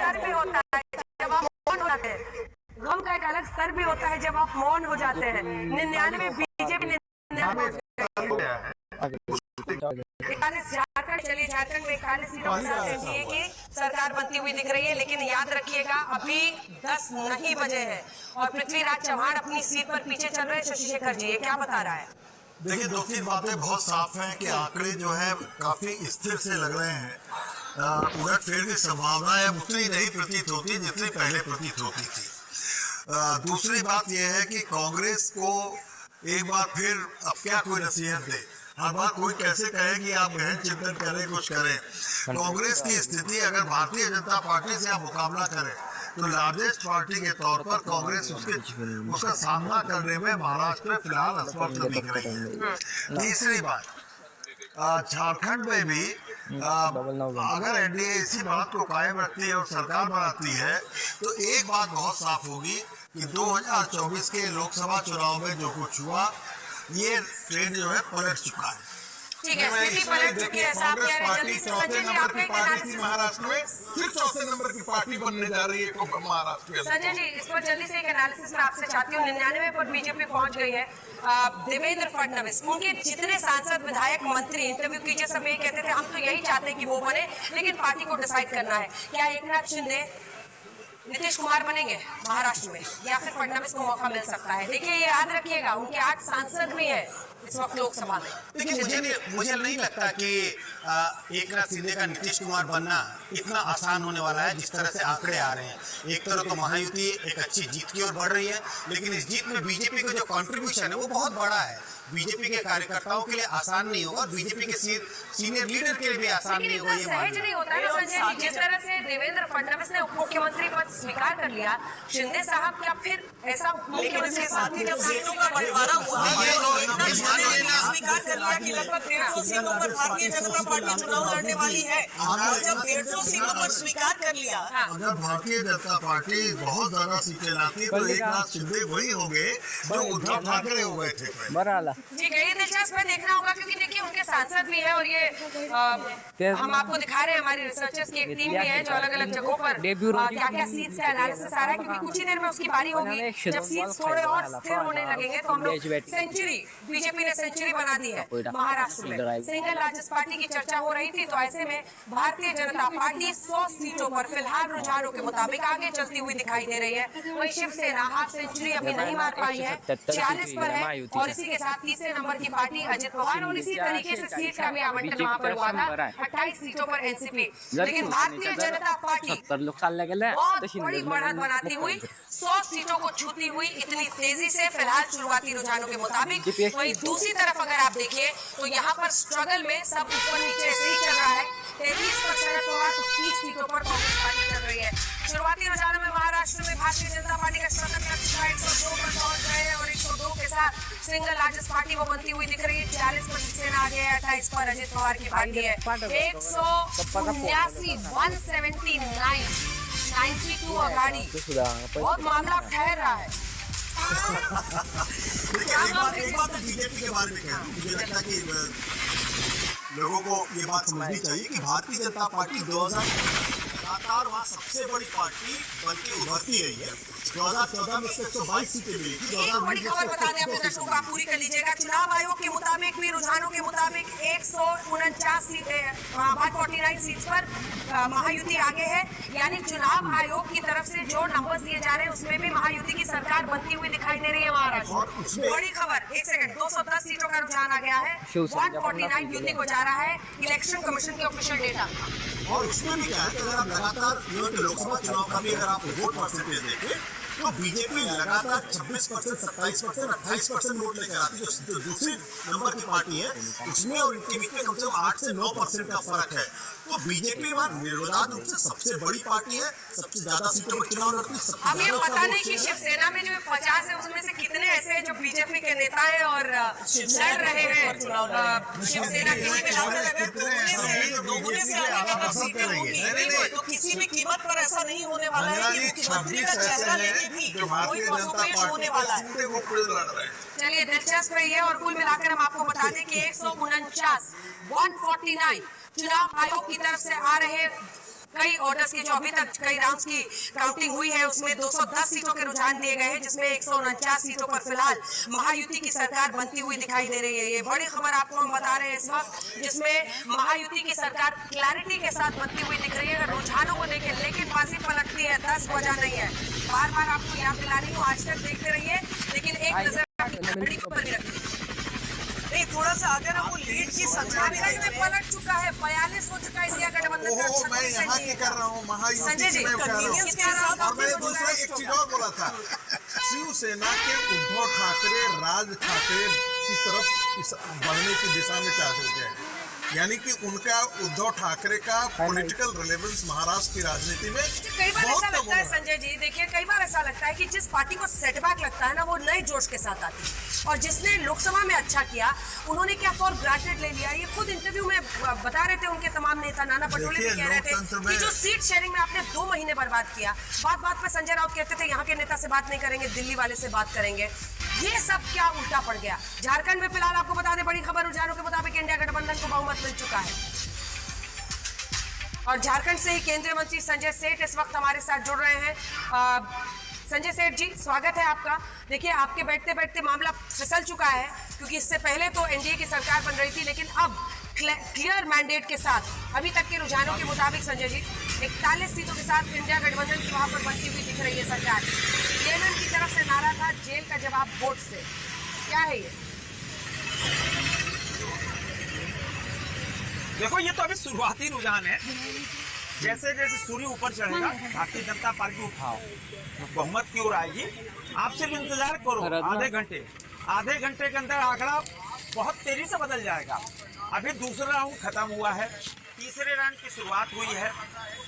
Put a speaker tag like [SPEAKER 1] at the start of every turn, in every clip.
[SPEAKER 1] स्तर भी होता है जब आप मौन हो जाते हैं, गम का एक अलग स्तर भी होता है जब आप मौन हो जाते हैं। 99 बीजेपी 41 झारखंड, चलिए झारखंड में 41 सीटों के साथ एनडीए की सरकार बनती हुई दिख रही है। लेकिन याद रखिएगा अभी 10 नहीं बजे हैं और पृथ्वीराज चौहान अपनी सीट पर पीछे चल रहे हैं। शशि शेखर जी, ये क्या बता रहा है?
[SPEAKER 2] देखिए, दो तीन बातें बहुत साफ हैं कि आंकड़े जो है काफी स्थिर से लग रहे हैं। उलट फेर की संभावना है उतनी नहीं प्रतीत होती जितनी पहले प्रतीत होती थी। दूसरी बात यह है कि कांग्रेस को एक बार फिर अब क्या कोई नसीहत दे, हर बार कोई कैसे कहे कि आप गहन चिंतन करें, कुछ करें। कांग्रेस की स्थिति अगर भारतीय जनता पार्टी से आप मुकाबला करें तो लार्जेस्ट पार्टी के तौर पर कांग्रेस उसका सामना करने में महाराष्ट्र में फिलहाल असमर्थ दिख रही है। तीसरी बात, झारखंड में भी अगर एनडीए इसी बात को कायम रखती है और सरकार बनाती है तो एक बात बहुत साफ होगी कि 2024 के लोकसभा चुनाव में जो कुछ हुआ ये ट्रेंड जो है पलट चुका है।
[SPEAKER 1] ठीक है, स्थिति पलट चुकी है।
[SPEAKER 3] कांग्रेस पार्टी चौथे नंबर की पार्टी थी महाराष्ट्र में, फिर चौथे नंबर की पार्टी बनने जा रही है महाराष्ट्र में।
[SPEAKER 1] संजय जी, इस पर जल्दी से एक एनालिसिस मैं आपसे चाहती हूँ। 99 पर बीजेपी पहुंच गई है। देवेंद्र फडणवीस, उनके जितने सांसद, विधायक, मंत्री इंटरव्यू कीजिए, सब ये कहते थे हम तो यही चाहते हैं कि वो बने, लेकिन पार्टी को डिसाइड करना है। क्या एकनाथ शिंदे, नीतीश कुमार बनेंगे महाराष्ट्र में या फिर फडणवीस को मौका मिल सकता है? देखिए, ये याद रखिएगा उनके 8 सांसद भी हैं इस वक्त लोकसभा में।
[SPEAKER 3] देखिए, मुझे नहीं लगता कि एकनाथ शिंदे का नीतीश कुमार बनना इतना आसान होने वाला है जिस तरह से आंकड़े आ रहे हैं। एक तरफ तो महायुति एक अच्छी जीत की ओर बढ़ रही है, लेकिन इस जीत में बीजेपी का जो कंट्रीब्यूशन है वो बहुत बड़ा है। बीजेपी के कार्यकर्ताओं के लिए आसान नहीं होगा, बीजेपी के सीनियर लीडर के लिए भी आसान नहीं होगा।
[SPEAKER 1] सहज नहीं होता है संजय जी, जिस तरह से देवेंद्र फडणवीस ने उप मुख्यमंत्री पद स्वीकार कर लिया, शिंदे साहब क्या फिर ऐसा मुख्यमंत्री साथी जब सीटों का बंटवारा हुआ स्वीकार कर लिया कि लगभग 150 सीटों पर भारतीय जनता पार्टी चुनाव लड़ने वाली है, और जब 150 सीटों पर स्वीकार कर लिया,
[SPEAKER 2] अगर भारतीय जनता पार्टी बहुत ज्यादा सीटें लाती तो एकनाथ शिंदे वही होंगे जो उद्धव ठाकरे हो गए थे।
[SPEAKER 1] ठीक है, ये दिलचस्प है, देखना होगा क्योंकि देखिए उनके सांसद भी है और ये हम आपको दिखा रहे हैं, हमारी रिसर्चर्स की एक टीम भी है जो अलग अलग जगहों पर क्या क्या सीट्स का एनालिसिस आ रहा है, क्योंकि कुछ ही देर में उसकी बारी होगी जब सीट्स थोड़े और स्थिर होने लगेंगे तो हम लोग सेंचुरी, बीजेपी ने सेंचुरी बना दी है महाराष्ट्र में, सिंगल लार्जेस्ट पार्टी की चर्चा हो रही थी। तो ऐसे में भारतीय जनता पार्टी 100 सीटों पर फिलहाल रुझानों के मुताबिक आगे चलती हुई दिखाई दे रही है। वही शिवसेना हाफ सेंचुरी अभी नहीं मार पाई है, 40 पर है, और इसी के साथ तीसरे नंबर की पार्टी अजित पवार, और इसी तरीके से सीट का भी आवंटन वहाँ पर हुआ था 28 सीटों पर एनसीपी। लेकिन भारतीय जनता पार्टी बहुत बड़ी बढ़त बनाती हुई 100 सीटों को छूती हुई इतनी तेजी से फिलहाल शुरुआती रुझानों के मुताबिक। वहीं दूसरी तरफ अगर आप देखिए तो यहाँ पर स्ट्रगल में सब ऊपर नीचे ऐसे ही चल रहा है। 33 पर शरद पवार, 30 सीटों पर कांग्रेस पार्टी चल रही है। शुरुआती रुझानों में महाराष्ट्र में भारतीय जनता पार्टी का स्ट्रगल 102 पर पहुंच गए हैं और 102 के साथ सिंगल लार्जेस्ट पार्टी वो बनती हुई दिख रही है। 40 पर शिवसेना आगे है, 28 पर अजित पवार की पार्टी है। 179 92 अगाड़ी, बहुत मामला ठहर रहा है।
[SPEAKER 2] एक बात बीजेपी के बारे में कहना, मुझे लगता है कि लोगों को ये बात समझनी चाहिए कि भारतीय जनता पार्टी 2000 लगातार वहाँ सबसे बड़ी पार्टी बनके उभरती रही है। 2014 में 122 सीटें मिली थी।
[SPEAKER 1] बड़ी खबर बता दें अपने दर्शकों को, आप पूरी कर लीजिएगा। चुनाव आयोग के मुताबिक भी, रुझानों के मुताबिक 149 सीटें, 49 सीट पर महायुति आगे है। यानी चुनाव आयोग की तरफ से जो नंबर्स दिए जा रहे हैं उसमें भी महायुति की सरकार बनती हुई दिखाई दे रही है महाराष्ट्र। बड़ी खबर, एक सेकंड, 210 सीटों का रुझान आ गया है, 149 युति को जा रहा है, इलेक्शन कमीशन के ऑफिशियल डेटा।
[SPEAKER 2] और उसमें भी क्या है कि अगर आप लगातार लोकसभा चुनाव का भी अगर आप वोट परसेंटेज देखें तो बीजेपी लगातार 26%, 27%, 28% वोट लेकर आती है। जो दूसरी नंबर की पार्टी है उसमें और इनके बीच में कम से कम 8 से 9% का फर्क है। तो बीजेपी निर्विवाद रूप से सबसे बड़ी पार्टी है, सबसे ज्यादा सीटों पर चुनाव लड़ती है।
[SPEAKER 1] अब ये पता नहीं कि शिवसेना में जो 50 है उसमें से कितने ऐसे हैं जो बीजेपी के नेता है और लड़ रहे हैं शिवसेना के। तो किसी भी कीमत पर ऐसा नहीं होने वाला है कि मुख्यमंत्री का चेहरा लेके भी कोई पसोपेश होने वाला है। चलिए, दिलचस्प है ये, और कुल मिलाकर हम आपको बता दें कि 149 चुनाव आयोग की तरफ से आ रहे कई ऑर्डर्स की जो अभी तक कई राउंड्स की काउंटिंग हुई है उसमें 210 सीटों के रुझान दिए गए हैं, जिसमें 149 सीटों पर फिलहाल महायुति की सरकार बनती हुई दिखाई दे रही है। ये बड़ी खबर आपको हम बता रहे हैं इस वक्त, जिसमें महायुति की सरकार क्लैरिटी के साथ बनती हुई दिख रही है अगर रुझानों को देखें, लेकिन बाजी पलटती है, 10 वजह नहीं है। बार बार आपको याद दिला रही हूँ, आज तक देखते रहिए, लेकिन एक नजर घड़ी पर भी रखिए। नहीं, थोड़ा सा अगर हम वो लीड की संख्या में पलट चुका है, 42 हो चुका है इंडिया गठबंधन का।
[SPEAKER 2] मैं यहाँ की कर रहा हूँ, महायुति
[SPEAKER 1] संजय जी,
[SPEAKER 2] की मैं कर रहा हूँ।
[SPEAKER 1] convenience के हिसाब
[SPEAKER 2] और मैंने
[SPEAKER 1] से
[SPEAKER 2] दूसरा एक चीज और बोला था, शिवसेना के उद्धव ठाकरे राज ठाकरे की तरफ बढ़ने की दिशा में चाह रहे हैं, यानी कि उनका उद्धव ठाकरे का पॉलिटिकल रिलेवेंस महाराष्ट्र की राजनीति में
[SPEAKER 1] कई बार
[SPEAKER 2] बहुत
[SPEAKER 1] ऐसा
[SPEAKER 2] कम
[SPEAKER 1] लगता है
[SPEAKER 2] होगा।
[SPEAKER 1] संजय जी, देखिए कई बार ऐसा लगता है कि जिस पार्टी को सेटबैक लगता है ना, वो नए जोश के साथ आती है, और जिसने लोकसभा में अच्छा किया उन्होंने क्या फॉर ग्रांटेड ले लिया। ये खुद इंटरव्यू में बता रहे थे उनके तमाम नेता, नाना पटोले भी कह रहे थे कि जो सीट शेयरिंग में आपने 2 महीने बर्बाद किया, बात बात पे संजय राउत कहते थे यहाँ के नेता से बात नहीं करेंगे, दिल्ली वाले से बात करेंगे। ये सब क्या उल्टा पड़ गया। झारखंड में फिलहाल आपको बता दें, बड़ी खबर रुझानों के मुताबिक इंडिया गठबंधन को बहुमत मिल चुका है, और झारखंड से ही केंद्रीय मंत्री संजय सेठ इस वक्त हमारे साथ जुड़ रहे हैं। संजय सेठ जी, स्वागत है आपका। देखिए, आपके बैठते बैठते मामला फिसल चुका है, क्योंकि इससे पहले तो एनडीए की सरकार बन रही थी, लेकिन अब क्लियर मैंडेट के साथ अभी तक के रुझानों के मुताबिक संजय जी 41 सीटों के साथ इंडिया गठबंधन की वहां पर बनती हुई दिख रही है सरकार। जेएमएम की तरफ से नारा था जेल का जवाब वोट से, क्या है ये?
[SPEAKER 4] देखो, ये तो अभी शुरुआती रुझान है, जैसे जैसे सूर्य ऊपर चढ़ेगा भारतीय जनता पार्टी उठाओ बहुमत की ओर आएगी। आप सिर्फ इंतजार करो, आधे घंटे के अंदर आंकड़ा बहुत तेजी से बदल जाएगा। अभी दूसरा राउंड खत्म हुआ है, तीसरे राउंड की शुरुआत हुई है,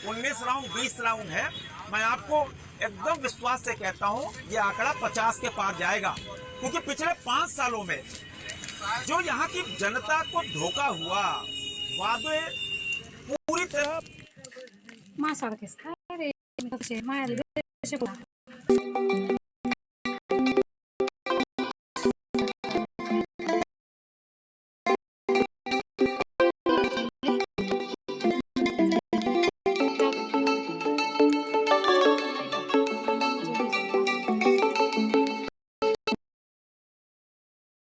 [SPEAKER 4] 19 राउंड 20 राउंड है। मैं आपको एकदम विश्वास से कहता हूँ ये आंकड़ा 50 के पार जाएगा, क्योंकि पिछले 5 सालों में जो यहाँ की जनता को धोखा हुआ, वादे पूरी तरह